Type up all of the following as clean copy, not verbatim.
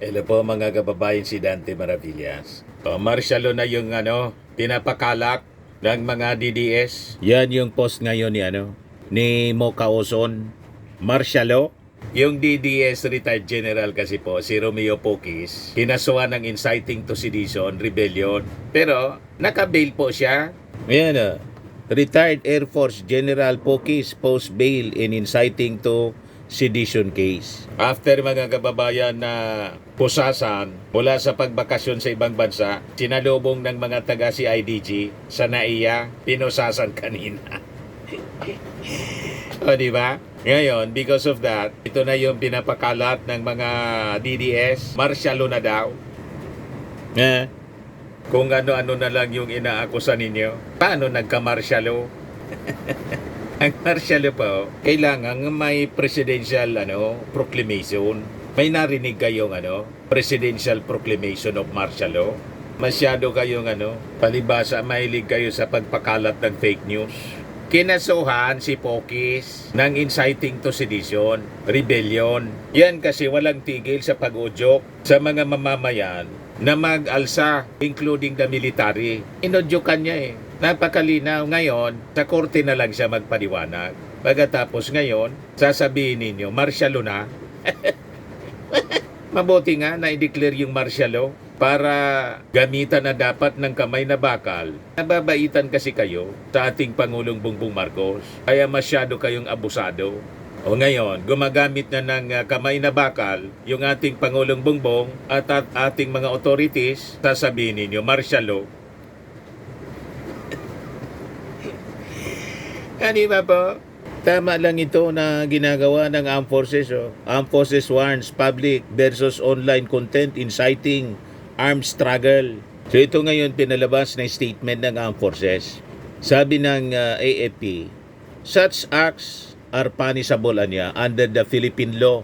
Hello po mga kababayan, si Dante Maravillas. Martial law na yung pinapakalak ng mga DDS. Yan yung post ngayon ni Mo Caozon. Martial law. Yung DDS retired general kasi po, si Romeo Poquis, kinasuhan ng inciting to sedition, rebellion. Pero naka-bail po siya. Ayan Retired Air Force General Poquis post bail in inciting to sedition case. After mga kababayan na pusasan mula sa pagbakasyon sa ibang bansa, sinalubong ng mga taga CIDG sa NAIA, pinusasan kanina. O diba? Ngayon, because of that, ito na yung pinapakalat ng mga DDS, martial law na daw. Kung ano-ano na lang yung inaakusan ninyo, paano nagka-martial law? Ang martial law po, kailangan may presidential proclamation. May narinig kayong presidential proclamation of martial law? Masyado kayong palibasa, mahilig kayo sa pagpakalat ng fake news. Kinasuhan si Poquis ng inciting to sedition, rebellion. Yan kasi walang tigil sa pag-udyok sa mga mamamayan na mag-alsa, including the military. Inudyukan niya Napakalinaw. Ngayon, sa korte na lang siya magpaliwanag. Pagkatapos ngayon, sasabihin ninyo, martial law na. Mabuti nga na i-declare yung martial law para gamitan na dapat ng kamay na bakal. Nababaitan kasi kayo sa ating Pangulong Bongbong Marcos. Kaya masyado kayong abusado. O ngayon, gumagamit na ng kamay na bakal yung ating Pangulong Bongbong at ating mga authorities, sasabihin ninyo, martial law. Di ba po? Tama lang ito na ginagawa ng Armed Forces. Armed Forces warns public versus online content inciting armed struggle. So ito ngayon pinalabas na statement ng Armed Forces. Sabi ng AFP, such acts are punishable under the Philippine law.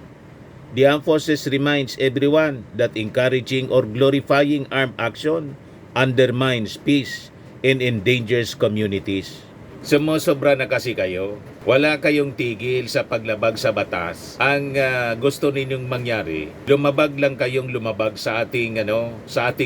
The Armed Forces reminds everyone that encouraging or glorifying armed action undermines peace and endangers communities. Sumusobra na kasi kayo. Wala kayong tigil sa paglabag sa batas. Ang gusto ninyong mangyari, lumabag lang kayong lumabag sa ating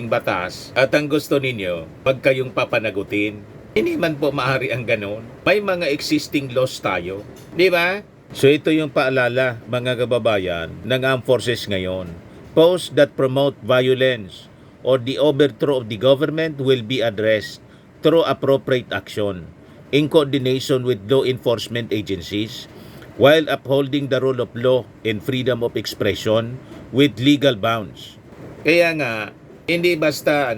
batas. At ang gusto ninyo, pag kayong papanagutin, hindi man po maaari ang ganon. May mga existing laws tayo. Di ba? So ito yung paalala, mga kababayan, ng Armed Forces ngayon. Posts that promote violence or the overthrow of the government will be addressed through appropriate action in coordination with law enforcement agencies while upholding the rule of law and freedom of expression with legal bounds. Kaya nga, hindi basta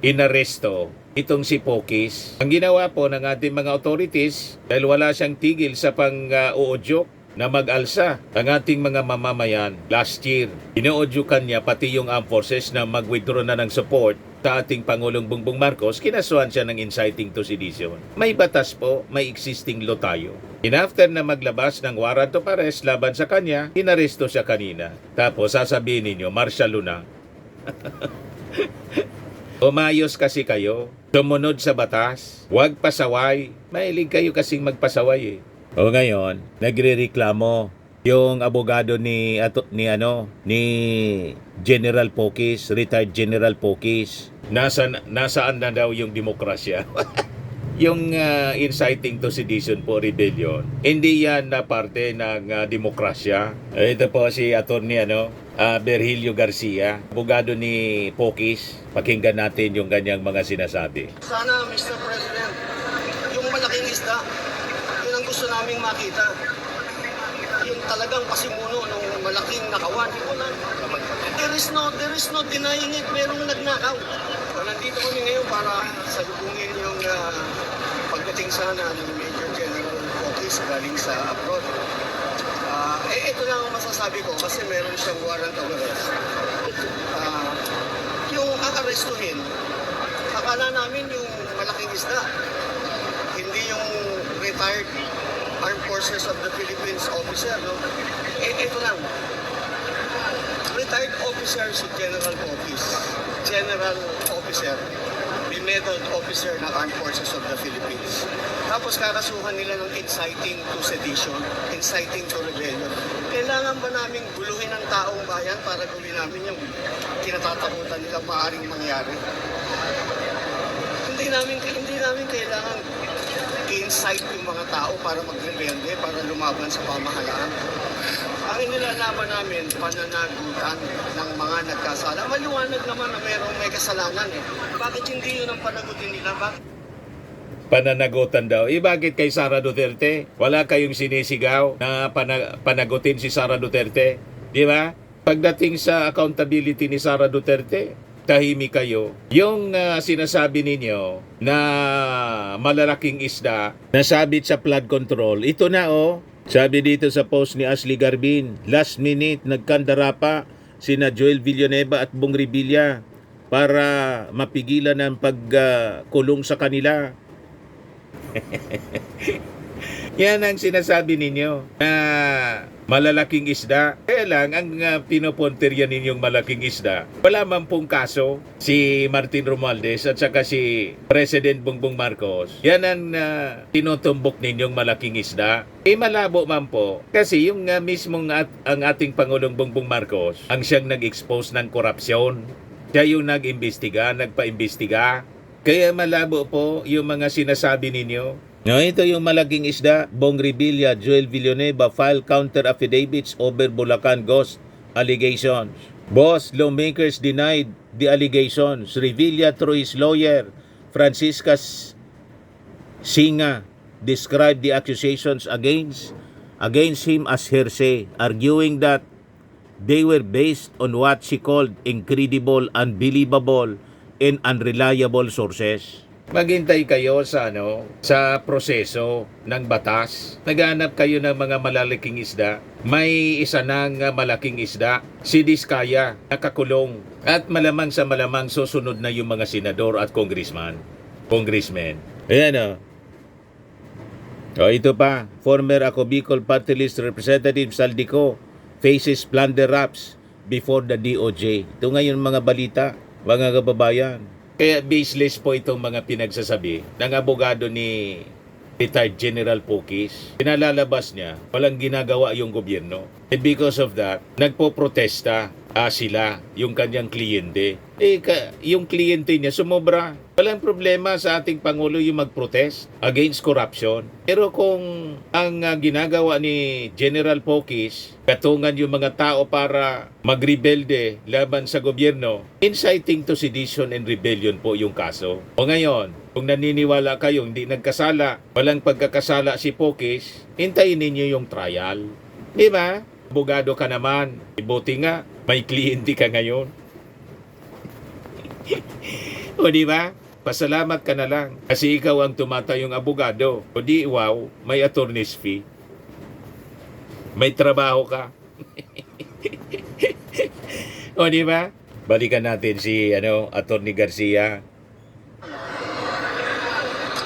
inaresto itong si Poquis. Ang ginawa po ng ating mga authorities, dahil wala siyang tigil sa pang-uudyok na mag-alsa ang ating mga mamamayan last year. Inuudyukan niya pati yung Armed Forces na mag-withdraw na ng support sa ating Pangulong Bongbong Marcos, kinasuhan siya ng inciting to sedition. May batas po, may existing law tayo. And after na maglabas ng warrant of arrest laban sa kanya, inaresto siya kanina. Tapos sasabihin ninyo, martial law na. Umayos kasi kayo, sumunod sa batas, huwag pasaway. Mahilig kayo kasing magpasaway O ngayon, nagrereklamo yung abogado ni General Poquis, retired General Poquis. Nasaan na daw yung demokrasya? Yung inciting to sedition po, rebellion, hindi yan na parte ng demokrasya. Ito po si Attorney Virgilio Garcia, abogado ni Poquis. Pakinggan natin yung ganyang mga sinasabi. Sana, Mr. President, yung malaking isda, yun ang gusto naming makita. Yung talagang pasimuno ng malaking nakawan. There is no denying it. Merong nagnakaw. So, nandito kami ngayon para salubungin yung pagdating sana ng Major General Poquis galing sa abroad. Ito lang ang masasabi ko kasi meron siyang warrant of arrest. Yung aarestuhin, akala namin yung malaking isda, hindi yung retired Armed Forces of the Philippines officer, no? Ito lang. Retired officer si General Poquis. General officer. Medal officer ng Armed Forces of the Philippines. Tapos kakasuhan nila ng inciting to sedition, inciting to rebellion. Kailangan ba naming guluhin ang taong bayan para gawin namin yung kinatatakutan nilang maaaring mangyari? Hindi namin kailangan i-incite yung mga tao para magrebelde, para lumaban sa pamahalaan. Ang inilalaban namin, pananagutan ng mga nagkasala. Maliwanag naman na may kasalanan eh. Bakit hindi yun ang panagutin nila? Pananagutan daw. Bakit kay Sara Duterte? Wala kayong sinisigaw na panagutin si Sara Duterte? Di ba? Pagdating sa accountability ni Sara Duterte, tahimik kayo. Yung sinasabi ninyo na malalaking isda nasabit sa flood control, ito na sabi dito sa post ni Ashley Garbin, last minute nagkandara pa sina Joel Villanueva at Bong Revilla para mapigilan ang pagkulong sa kanila. Yan ang sinasabi ninyo na malalaking isda. Kaya lang, ang pinoponterya ninyong malaking isda, wala man pong kaso si Martin Romualdez at saka si President Bongbong Marcos. Yan ang tinutumbok ninyong malaking isda. Malabo man po. Kasi yung mismong ang ating Pangulong Bongbong Marcos, ang siyang nag-expose ng korupsyon. Siya yung nagpa-imbestiga. Kaya malabo po yung mga sinasabi ninyo. No, ito yung malaking isda. Bong Revilla, Joel Villanueva file counter affidavits over Bulacan ghost allegations. Boss lawmakers denied the allegations. Revilla through his lawyer, Francisca Singa, described the accusations against him as hearsay, arguing that they were based on what she called incredible, unbelievable, and unreliable sources. Maghintay kayo sa sa proseso ng batas. Naghanap kayo ng mga malalaking isda. May isa nang malaking isda, si Diskaya, nakakulong. At malamang sa malamang susunod na yung mga senador at congressmen. Ayan ito pa, former Ako Bicol Party List Representative Saldico faces plunder raps before the DOJ. Ito ngayon mga balita, mga kababayan. Kaya baseless po itong mga pinagsasabi ng abogado ni retired General Pokis. Pinalalabas niya, walang ginagawa yung gobyerno. And because of that, nagpo-protesta sila, yung kanyang kliyente. Yung kliyente niya sumobra. Walang problema sa ating Pangulo yung mag-protest against corruption. Pero kung ang ginagawa ni General Pokis, katungan yung mga tao para magrebelde laban sa gobyerno, inciting to sedition and rebellion po yung kaso. O ngayon, kung naniniwala kayo hindi nagkasala, walang pagkakasala si Pokis, hintayin ninyo yung trial. Di ba? Abogado ka naman. Buti nga, may kliyente ka ngayon. O di ba? Pasalamat ka na lang. Kasi ikaw ang tumatayong abogado. O di, wow, may attorney's fee. May trabaho ka. O di ba? Balikan natin si Attorney Garcia.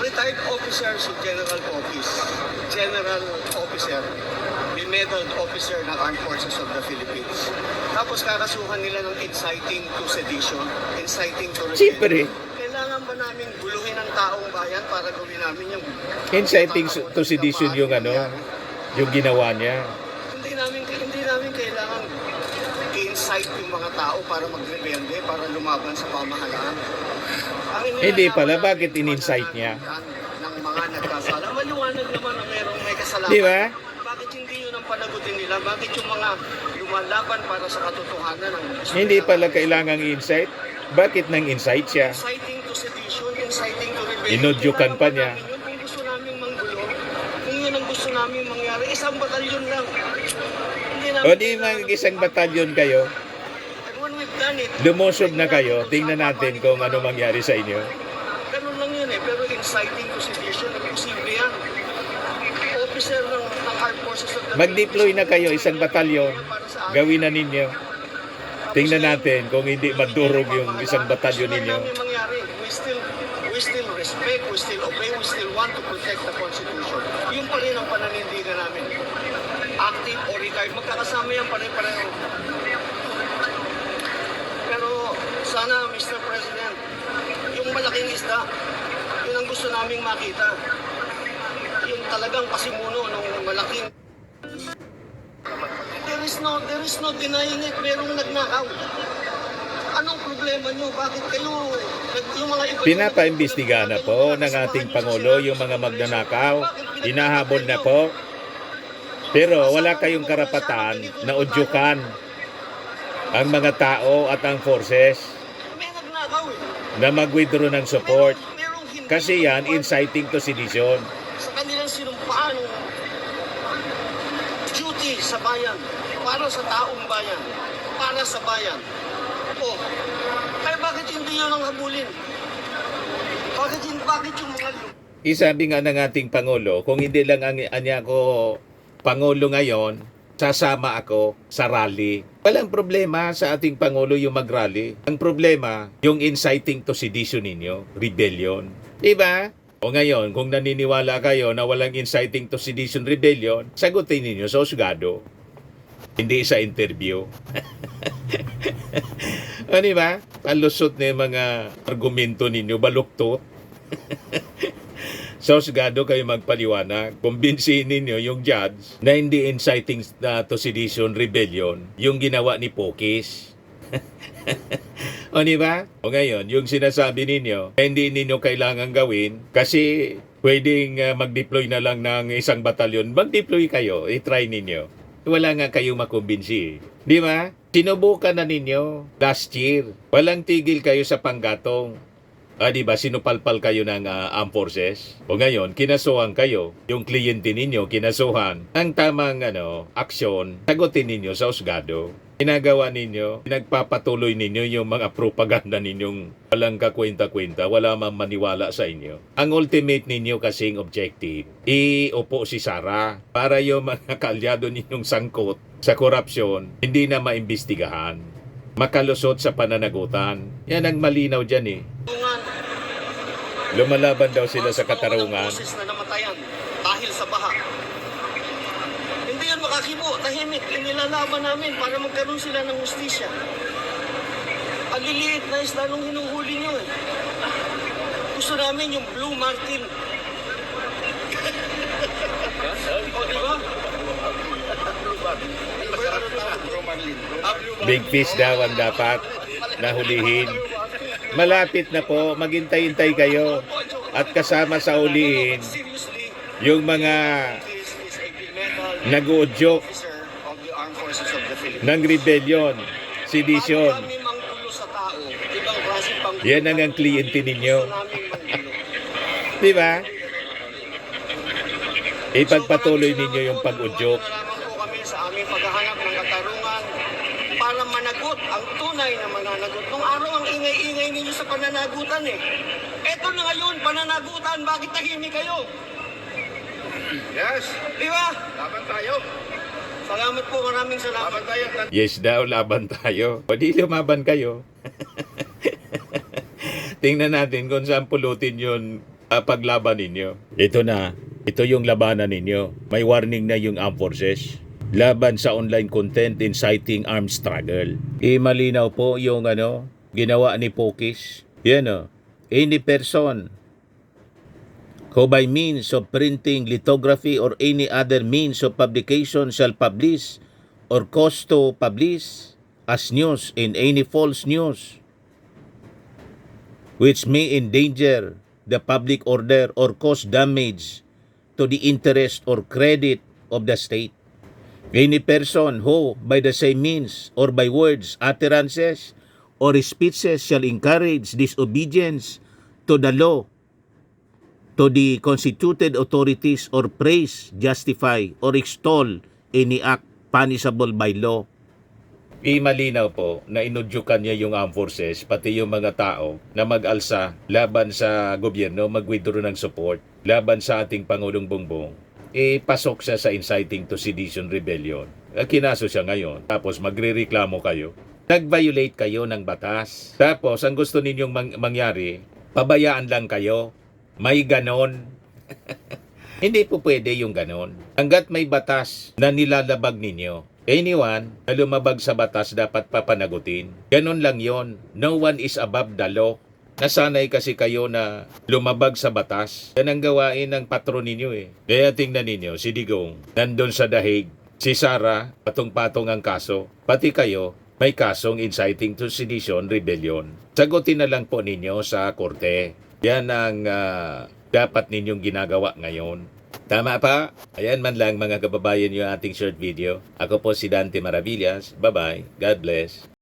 Retired officer si General Pokis. General officer. Medal officer ng Armed Forces of the Philippines. Tapos kakasuhan nila ng inciting to sedition, inciting to rebellion. Siyempre. Kailangan ba namin guluhin ang taong bayan para gawin namin yung Inciting to sedition yung yung ginawa niya. Hindi namin kailangan i-incite yung mga tao para magrebelde, para lumaban sa pamahalaan. Hindi pala, bakit in-incite niya? Ng mga nagkasala. Maliwanag naman na may kasalanan. Di ba? Bakit hindi yun ang panagutin nila? Bakit yung mga lumalaban para sa katotohanan ng Hindi pala kailangang i-incite? Bakit nang incite siya? Inciting to sedition, inciting to rebellion. Inudyukan pa niya. Kung gusto namin manggulo, kung yun ang gusto namin mangyari, isang batalyon lang. O di mag-isang batalyon kayo, And when we've done it, lumusob na kayo, tingnan natin kung ano mangyari sa inyo. ganun lang yun pero inciting to sedition, imposible yan. Officer ng Armed Forces of the Mag-deploy na kayo, isang batalyon, gawin na ninyo. Tingnan natin kung hindi madurog yung isang batalyon ninyo. We still respect, we still obey, we still want to protect the Constitution. Yun pa rin ang pananindigan namin. Active or retired, magkakasama yan pare-pareho. Pero sana, Mr. President, yung malaking isda, yun ang gusto naming makita. Yung talagang pasimuno ng malaking... there is no denying it. Merong nagnakaw. Anong problema nyo? Bakit kayo, yung mga iba... Pinapaimbestigahan na po ng ating Pangulo yung mga magnanakaw. Hinahabol na po. Pero wala kayong karapatan na udyukan ang mga tao at ang forces May nagnakaw eh. na mag-withdraw ng support. Merong hindi Kasi yan, inciting to sedition. sa kanilang sinumpaan duty sa bayan, para sa taong bayan, para sa bayan. O, kaya bakit hindi yun ang habulin? Bakit yung mga... Isabi nga ng ating Pangulo, kung hindi lang ang anya ko Pangulo ngayon, sasama ako sa rally. Walang problema sa ating Pangulo yung mag-rally. Ang problema, yung inciting to sedition ninyo, rebellion. Diba? O ngayon, kung naniniwala kayo na walang inciting to sedition rebellion, sagutin ninyo sa husgado. Hindi sa interview. O diba? Palusot na yung mga argumento ninyo, baluktot. Sa husgado kayo magpaliwanag. Kumbinsihin ninyo yung judge na hindi inciting to sedition rebellion yung ginawa ni Pokis. O diba? O ngayon, yung sinasabi ninyo, hindi ninyo kailangan gawin kasi pwedeng mag-deploy na lang ng isang batalyon. Mag-deploy kayo, i-try ninyo. Wala nga kayong makumbinsi. Di ba? Sinubukan na ninyo last year. Walang tigil kayo sa panggatong. Di ba, sinupalpal kayo ng armed forces? O ngayon, kinasuhan kayo. Yung kliyente ninyo, kinasuhan. Ang tamang aksyon, sagutin ninyo sa husgado. Ginagawa ninyo, pinagpapatuloy ninyo yung mga propaganda ninyong walang kakwenta-kwenta, wala mang maniwala sa inyo. Ang ultimate ninyo kasing objective, iupo si Sara para yung mga kaalyado ninyong sangkot sa korupsyon, hindi na maimbestigahan. Makalusot sa pananagutan. Yan ang malinaw dyan eh. Lumalaban daw sila sa katarungan. Boses na namatayan dahil sa baha. Hindi yun makakibo, tahimik. Inilalaban namin para magkaroon sila ng hustisya. Ang liliit na isla nung hinuhuli nyo eh. Gusto namin yung Blue Martin. O, diba? Big fish daw ang dapat nahulihin. Malapit na po, maghintay-hintay kayo. At kasama sa hulihin, Seriously, yung mga this is a metal nag-uudyok officer of the Armed Forces of the Philippines. ng rebellion, sedition. Bago kami manggulo sa tao, ibang klaseng panggulo. Yan ang kliyente ninyo. Gusto namin manggulo. Di ba? Ipagpatuloy ninyo yung pag-udyok. Nalaman po kami sa aming paghahanap ng katarungan para managot ang tunay na mananagot. Nung araw ang ingay-ingay ninyo sa pananagutan eh. Eto na ngayon, pananagutan, bakit tahimik kayo? Yes, Di ba? laban tayo. Salamat po, maraming salamat. Laban tayo. Yes daw, laban tayo. O di lumaban kayo. Tingnan natin kung saan pulutin yun paglaban ninyo. Ito na. Ito yung labanan ninyo. May warning na yung armed forces. Laban sa online content inciting armed struggle. Malinaw po yung ginawa ni Pokis. Yan any person who by means of printing, lithography, or any other means of publication shall publish or cause to publish as news in any false news which may endanger the public order or cause damage to the interest or credit of the state. Any person who, by the same means or by words, utterances, or speeches shall encourage disobedience to the law, to the constituted authorities, or praise, justify, or extol any act punishable by law. Malinaw po na inudyukan niya yung armed forces, pati yung mga tao na mag-alsa laban sa gobyerno, mag-withdraw ng support, laban sa ating Pangulong Bongbong. Pasok siya sa inciting to sedition rebellion. Kinaso siya ngayon, tapos magrereklamo kayo. Nag-violate kayo ng batas. Tapos, ang gusto ninyong mangyari, pabayaan lang kayo. May ganon. Hindi po pwede yung ganon. Hanggat may batas na nilalabag ninyo, anyone na lumabag sa batas dapat papanagutin. Ganon lang yon. No one is above the law. Nasanay kasi kayo na lumabag sa batas. Yan ang gawain ng patron ninyo eh. Kaya tingnan ninyo, si Digong, nandun sa dahig, Si Sara, patong-patong ang kaso. Pati kayo, may kasong inciting to sedition, rebellion. Sagutin na lang po ninyo sa korte. Yan ang dapat ninyong ginagawa ngayon. Tama pa? Ayan man lang mga kababayan yung ating short video. Ako po si Dante Maravillas. Bye-bye. God bless.